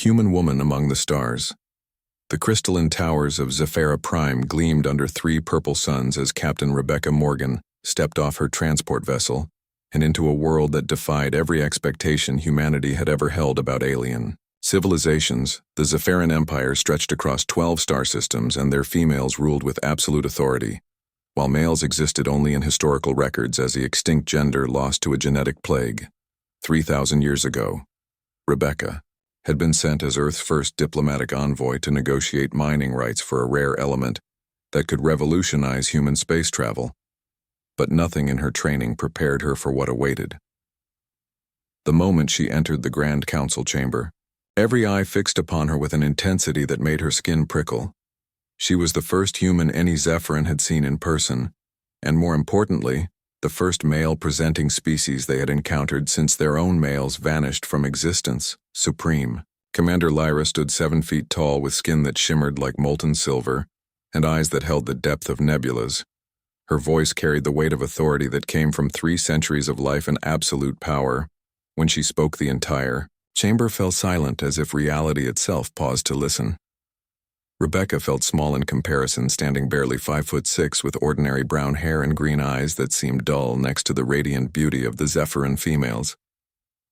human woman among the stars. The crystalline towers of Zephyra Prime gleamed under three purple suns as Captain Rebecca Morgan stepped off her transport vessel and into a world that defied every expectation humanity had ever held about alien civilizations. The Zephyran Empire stretched across 12 star systems, and their females ruled with absolute authority, while males existed only in historical records as the extinct gender lost to a genetic plague. 3,000 years ago, Rebecca had been sent as Earth's first diplomatic envoy to negotiate mining rights for a rare element that could revolutionize human space travel. But nothing in her training prepared her for what awaited. The moment she entered the Grand Council chamber, every eye fixed upon her with an intensity that made her skin prickle. She was the first human any Zephyran had seen in person, and more importantly, the first male-presenting species they had encountered since their own males vanished from existence. Supreme Commander Lyra stood 7 feet tall with skin that shimmered like molten silver and eyes that held the depth of nebulas. Her voice carried the weight of authority that came from 3 centuries of life and absolute power. When she spoke, the entire chamber fell silent, as if reality itself paused to listen. Rebecca felt small in comparison, standing barely 5'6" with ordinary brown hair and green eyes that seemed dull next to the radiant beauty of the Zephyran females.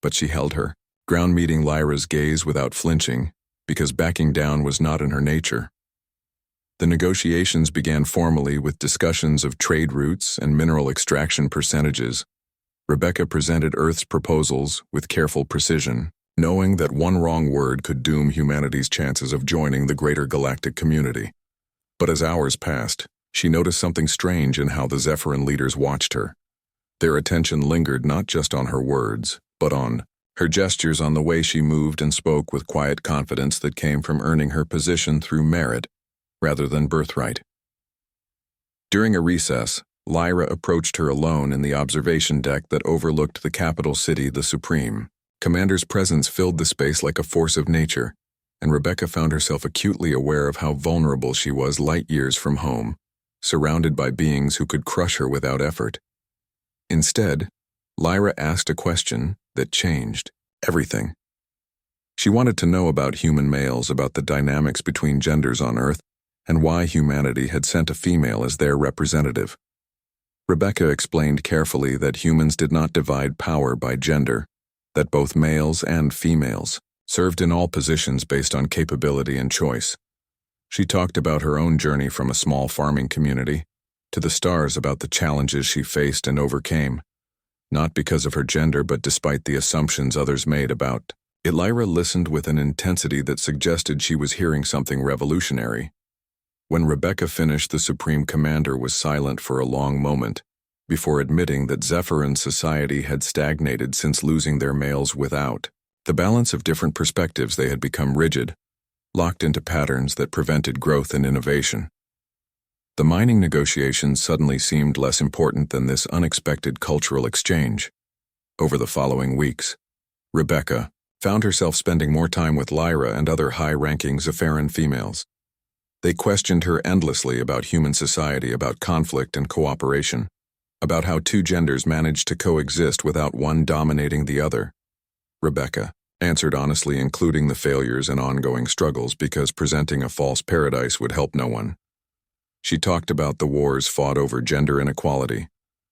But she held her ground, meeting Lyra's gaze without flinching, because backing down was not in her nature. The negotiations began formally with discussions of trade routes and mineral extraction percentages. Rebecca presented Earth's proposals with careful precision, knowing that one wrong word could doom humanity's chances of joining the greater galactic community. But as hours passed, she noticed something strange in how the Zephyran leaders watched her. Their attention lingered not just on her words, but on her gestures, on the way she moved and spoke with quiet confidence that came from earning her position through merit rather than birthright. During a recess, Lyra approached her alone in the observation deck that overlooked the capital city, the Supreme. Commander's presence filled the space like a force of nature, and Rebecca found herself acutely aware of how vulnerable she was light years from home, surrounded by beings who could crush her without effort. Instead, Lyra asked a question that changed everything. She wanted to know about human males, about the dynamics between genders on Earth, and why humanity had sent a female as their representative. Rebecca explained carefully that humans did not divide power by gender, that both males and females served in all positions based on capability and choice. She talked about her own journey from a small farming community to the stars, about the challenges she faced and overcame, not because of her gender but despite the assumptions others made about it. Lyra listened with an intensity that suggested she was hearing something revolutionary. When Rebecca finished, the Supreme Commander was silent for a long moment, before admitting that Zephyran society had stagnated since losing their males. Without the balance of different perspectives, they had become rigid, locked into patterns that prevented growth and innovation. The mining negotiations suddenly seemed less important than this unexpected cultural exchange. Over the following weeks, Rebecca found herself spending more time with Lyra and other high-ranking Zephyran females. They questioned her endlessly about human society, about conflict and cooperation, about how 2 genders managed to coexist without one dominating the other. Rebecca answered honestly, including the failures and ongoing struggles, because presenting a false paradise would help no one. She talked about the wars fought over gender inequality,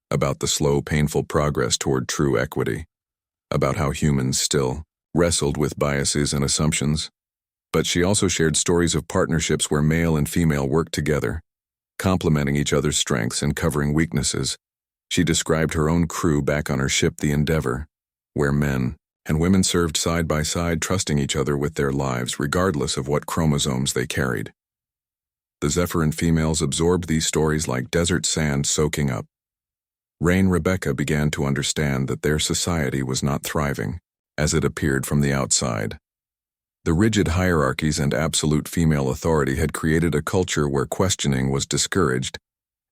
about the slow, painful progress toward true equity, about how humans still wrestled with biases and assumptions. But she also shared stories of partnerships where male and female worked together, complementing each other's strengths and covering weaknesses. She described her own crew back on her ship, the Endeavor, where men and women served side by side, trusting each other with their lives regardless of what chromosomes they carried. The Zephyran females absorbed these stories like desert sand soaking up rain. Rebecca began to understand that their society was not thriving as it appeared from the outside. The rigid hierarchies and absolute female authority had created a culture where questioning was discouraged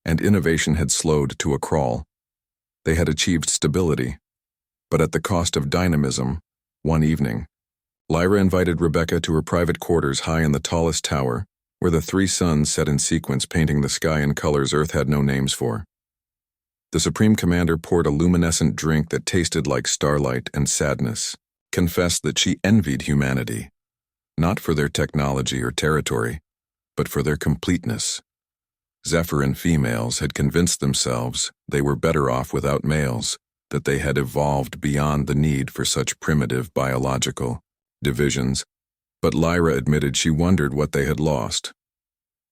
and innovation had slowed to a crawl. They had achieved stability, but at the cost of dynamism. One evening, Lyra invited Rebecca to her private quarters high in the tallest tower, where the 3 suns set in sequence, painting the sky in colors Earth had no names for. The Supreme Commander poured a luminescent drink that tasted like starlight and sadness, confessed that she envied humanity, not for their technology or territory, but for their completeness. Zephyran females had convinced themselves they were better off without males, that they had evolved beyond the need for such primitive biological divisions, but Lyra admitted she wondered what they had lost,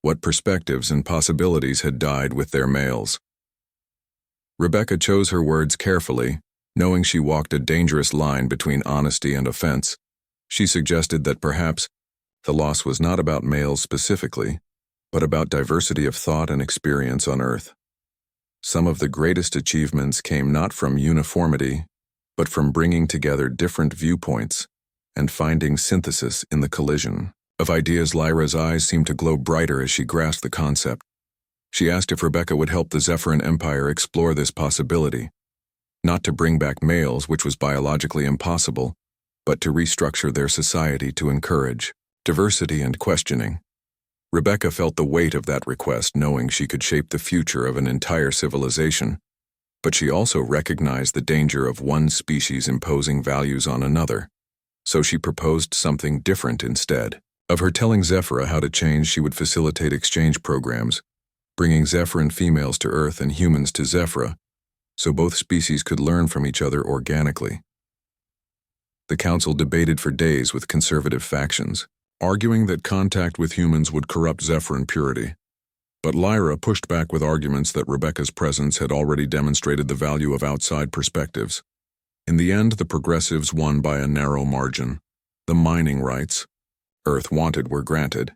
what perspectives and possibilities had died with their males. Rebecca chose her words carefully, knowing she walked a dangerous line between honesty and offense. She suggested that perhaps the loss was not about males specifically, but about diversity of thought and experience on Earth. Some of the greatest achievements came not from uniformity, but from bringing together different viewpoints and finding synthesis in the collision of ideas. Lyra's eyes seemed to glow brighter as she grasped the concept. She asked if Rebecca would help the Zephyran Empire explore this possibility, not to bring back males, which was biologically impossible, but to restructure their society to encourage diversity and questioning. Rebecca felt the weight of that request, knowing she could shape the future of an entire civilization, but she also recognized the danger of one species imposing values on another. So she proposed something different instead. Of her telling Zephyra how to change, she would facilitate exchange programs, bringing Zephyran females to Earth and humans to Zephyra, so both species could learn from each other organically. The council debated for days with conservative factions, arguing that contact with humans would corrupt Zephyran purity. But Lyra pushed back with arguments that Rebecca's presence had already demonstrated the value of outside perspectives. In the end, the progressives won by a narrow margin. The mining rights Earth wanted were granted.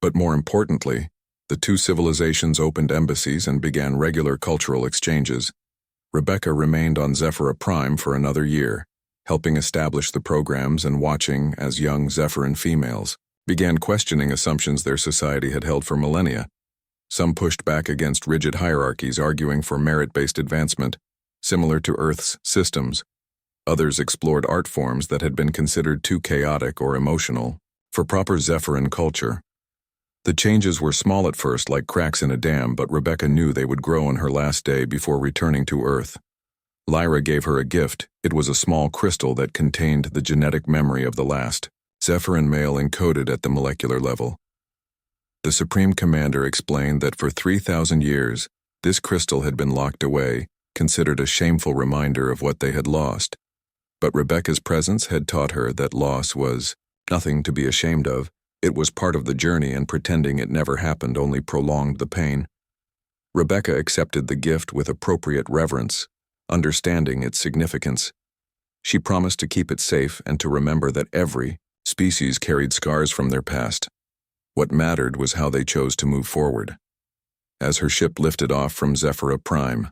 But more importantly, the two civilizations opened embassies and began regular cultural exchanges. Rebecca remained on Zephyra Prime for another year, helping establish the programs and watching as young Zephyran females began questioning assumptions their society had held for millennia. Some pushed back against rigid hierarchies, arguing for merit-based advancement, similar to Earth's systems. Others explored art forms that had been considered too chaotic or emotional for proper Zephyran culture. The changes were small at first, like cracks in a dam, but Rebecca knew they would grow on her last day before returning to Earth. Lyra gave her a gift. It was a small crystal that contained the genetic memory of the last Zephyran male encoded at the molecular level. The Supreme Commander explained that for 3,000 years, this crystal had been locked away, considered a shameful reminder of what they had lost. But Rebecca's presence had taught her that loss was nothing to be ashamed of. It was part of the journey, and pretending it never happened only prolonged the pain. Rebecca accepted the gift with appropriate reverence, understanding its significance. She promised to keep it safe and to remember that every species carried scars from their past. What mattered was how they chose to move forward. As her ship lifted off from Zephyra Prime,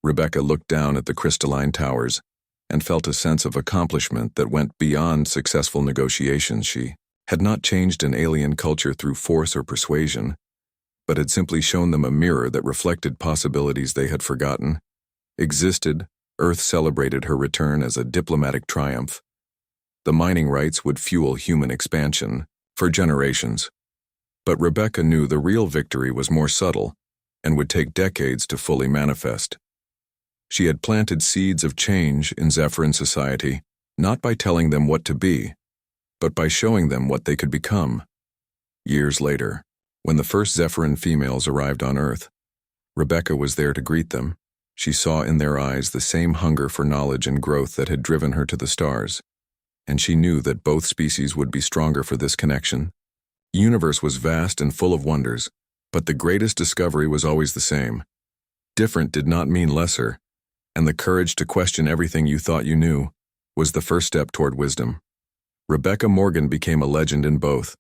Rebecca looked down at the crystalline towers and felt a sense of accomplishment that went beyond successful negotiations. She had not changed an alien culture through force or persuasion, but had simply shown them a mirror that reflected possibilities they had forgotten. Existed, Earth celebrated her return as a diplomatic triumph. The mining rights would fuel human expansion for generations. But Rebecca knew the real victory was more subtle and would take decades to fully manifest. She had planted seeds of change in Zephyran society, not by telling them what to be, but by showing them what they could become. Years later, when the first Zephyran females arrived on Earth, Rebecca was there to greet them. She saw in their eyes the same hunger for knowledge and growth that had driven her to the stars, and she knew that both species would be stronger for this connection. The universe was vast and full of wonders, but the greatest discovery was always the same. Different did not mean lesser, and the courage to question everything you thought you knew was the first step toward wisdom. Rebecca Morgan became a legend in both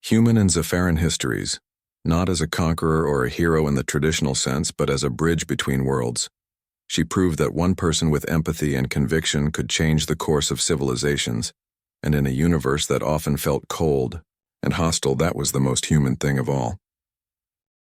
human and Zephyran histories, not as a conqueror or a hero in the traditional sense, but as a bridge between worlds. She proved that one person with empathy and conviction could change the course of civilizations, and in a universe that often felt cold and hostile, that was the most human thing of all.